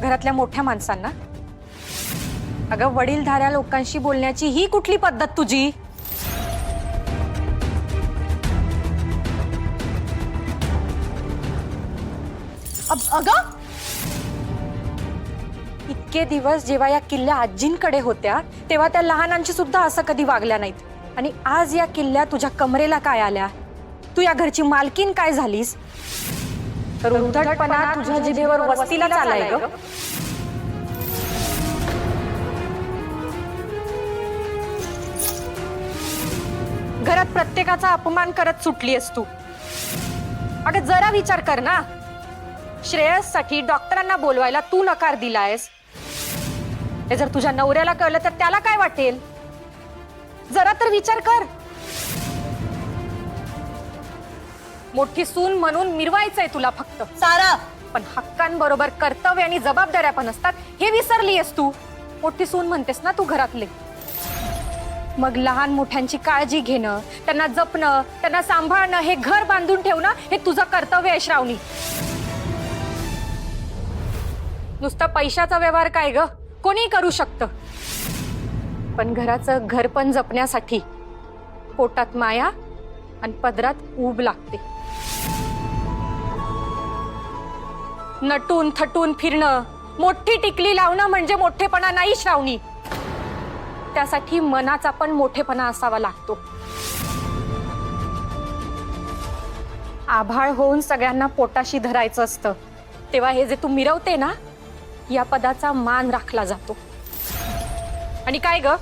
घरातल्या मोठ्या माणसांना? अगं वडीलधाऱ्या लोकांशी बोलण्याची ही कुठली पद्धत तुझी? अगं इतके दिवस जेव्हा या किल्ल्या आजींकडे होत्या तेव्हा त्या लहानांची सुद्धा असं कधी वागल्या नाहीत आणि आज या किल्ल्या तुझ्या कमरेला काय आल्या? तू या घरची मालकीन काय झालीस? तर उद्धटपणा तुझ्या जिभेवर वस्तीला चालाय ग. घरात प्रत्येकाचा अपमान करत सुटलीस तू. अगं जरा विचार कर ना. श्रेयससाठी डॉक्टरांना बोलवायला तू नकार दिलायस. हे जर तुझ्या नवऱ्याला कळलं तर त्याला काय वाटेल? जरा तर विचार कर. मोठी सून म्हणून मिरवायचंय तुला फक्त सारा, पण हक्कांबरोबर कर्तव्य आणि जबाबदाऱ्या पण असतात हे विसरलीयस तू. मोठी सून म्हणतेस ना तू घरातले, मग लहान मोठ्यांची काळजी घेणं, त्यांना जपणं, त्यांना सांभाळणं, हे घर बांधून ठेवणं हे तुझं कर्तव्य आहे श्रावणी. नुसता पैशाचा व्यवहार काय ग, कोणी करू शकतं, पण घराचं घरपण जपण्यासाठी पोटात माया आणि पदरात ऊब लागते. नटून थटून फिरणं, मोठी टिकली लावणं म्हणजे मोठेपणा नाही श्रावणी. त्यासाठी मनाचा पण मोठेपणा असावा लागतो. आभाळ होऊन सगळ्यांना पोटाशी धरायचं असतं, तेव्हा हे जे तू मिरवते ना, या पदाचा मान राखला जातो. आणि काय ग,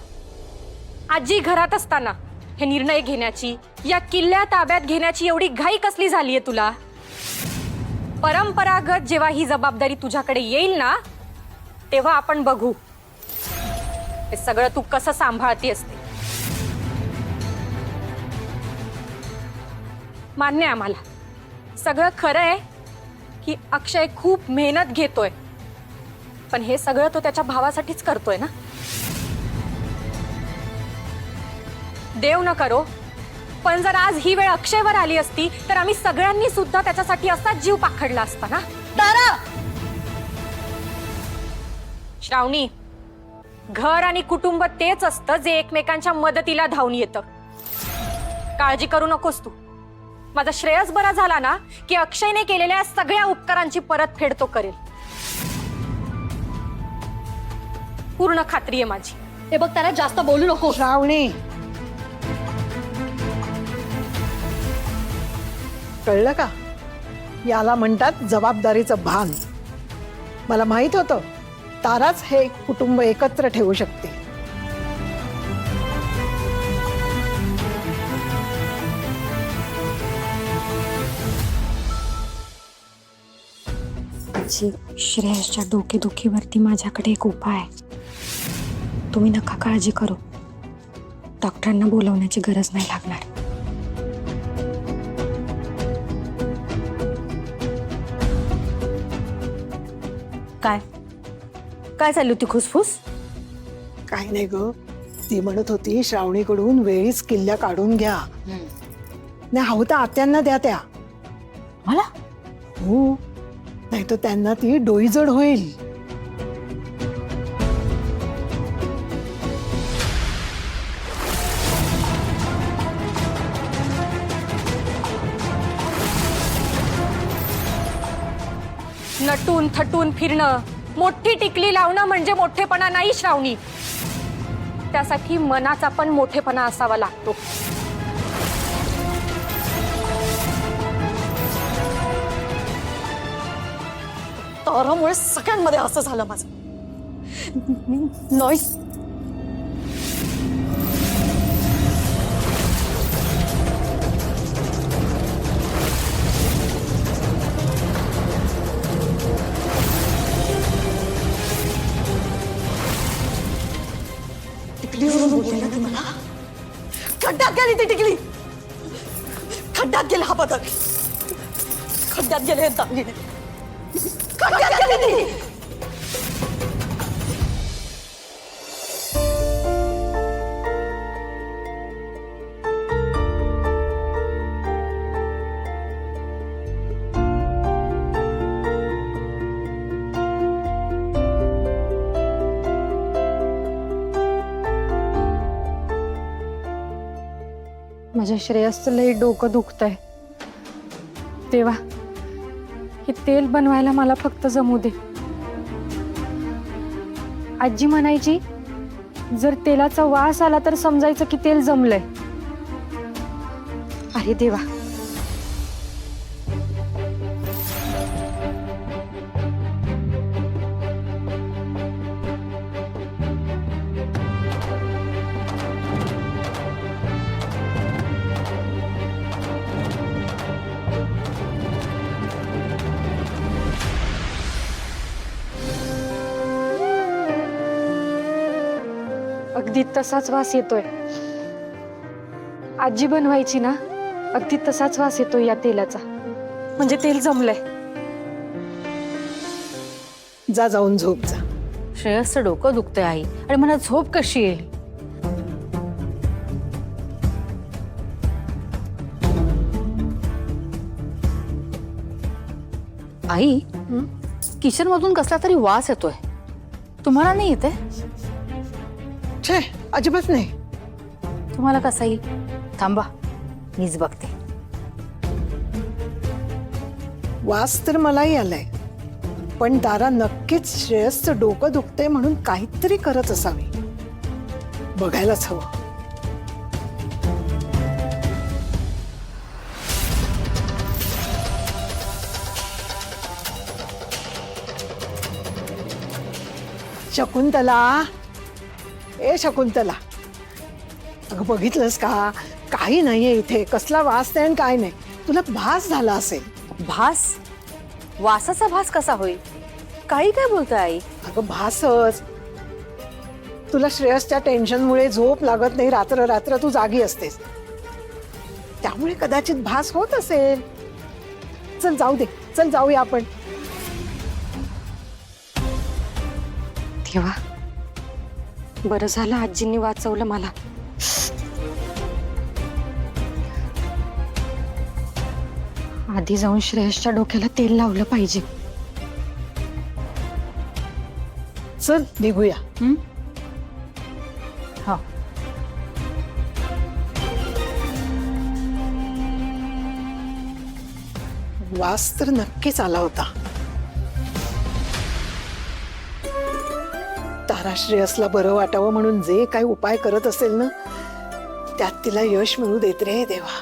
आजी घरात असताना हे निर्णय घेण्याची, या किल्ल्या ताब्यात घेण्याची एवढी घाई कसली झालीये तुला? परंपरागत जेव्हा ही जबाबदारी तुझ्याकडे येईल ना, तेव्हा आपण बघू हे सगळं तू कसं सांभाळती असते. मान्य आहे आम्हाला, सगळं खरं आहे की अक्षय खूप मेहनत घेतोय, पण हे सगळं तो त्याच्या भावासाठीच करतोय ना. देव न करो, पण जर आज ही वेळ अक्षयवर आली असती तर आम्ही सगळ्यांनी सुद्धा त्याच्यासाठी असाच जीव पाखडला असता ना. तारा, श्रावणी, घर आणि कुटुंब तेच असतं जे एकमेकांच्या मदतीला धावून येतं. काळजी करू नकोस तू. माझा श्रेयस बरा झाला ना की अक्षयने केलेल्या सगळ्या उपकारांची परतफेड तो करेल. पूर्ण खात्री आहे माझी. हे बघ तारा, जास्त बोलू नको. श्रावणी, कळलं का? याला म्हणतात जबाबदारीचं भान. मला माहित होतं ताराच हे कुटुंब एकत्र ठेवू शकते. श्रेयसच्या डोकेदुखीवरती माझ्याकडे एक उपाय आहे. तुम्ही नका काळजी करू, डॉक्टरांना बोलवण्याची गरज नाही लागणार. काय काय चालली होती खुसफुस? काय नाही ग, ती म्हणत होती श्रावणीकडून वेळीच किल्ल्या काढून घ्या. नाही हवं तर आत्यांना द्या त्या. मला हो, नाही तर त्यांना ती डोईजड होईल. नटून थटून फिरणं, मोठी टिकली लावणं म्हणजे मोठेपणा नाही श्रावणी. त्यासाठी मनाचा पण मोठेपणा असावा लागतो. तारामुळे सगळ्यांमध्ये असं झालं माझं. नॉईस. टिकलीवरून बोलते ना ती मला. खड्ड्यात गेली ती टिकली. खड्ड्यात गेला हा पदर. खड्ड्यात गेले हे दागिने. खड्ड्यात गेली ती. माझ्या श्रेयसचं लई डोकं दुखतंय. देवा, हे तेल बनवायला मला फक्त जमू दे. आजी म्हणायची जर तेलाचा वास आला तर समजायचं की तेल जमलंय. अरे देवा. अगदी तसाच वास येतोय. आजी बनवायची ना, अगदी तसाच वास येतोय या तेलाचा. म्हणजे तेल जमलंय. जा जाऊन झोप जा. श्रेयसचं डोकं दुखतंय आई, आणि मला झोप कशी येईल? आई, किचन मधून कसला तरी वास येतोय. तुम्हाला नाही येते? छे, अजिबात नाही. तुम्हाला कसा येईल? थांबा, मीच बघते. वास तर मलाही आलाय, पण तारा नक्कीच श्रेयसचं डोकं दुखतंय म्हणून काहीतरी करत असावी. बघायलाच हवं. शकुंतला, ए शकुंतला, अगं बघितलंस का? काही नाहीये इथे. कसला वास नाही आणि काय नाही. तुला भास झाला असेल. भास? वासाचा भास कसा होईल? काही काय बोलताय आई? अगं भासच. तुला श्रेयसच्या टेन्शनमुळे झोप लागत नाही. रात्र रात्र तू जागी असतेस, त्यामुळे कदाचित भास होत असेल. चल जाऊ दे, चल जाऊया आपण. देवा, बरं झालं आजींनी वाचवलं मला. आधी जाऊन श्रेयसच्या डोक्याला तेल लावलं पाहिजे. चल निघूया. हा. वास तर नक्कीच आला होता. तारा श्रेयसला बरं वाटावं म्हणून जे काही उपाय करत असेल ना, त्यात तिला यश मिळू देत रे देवा.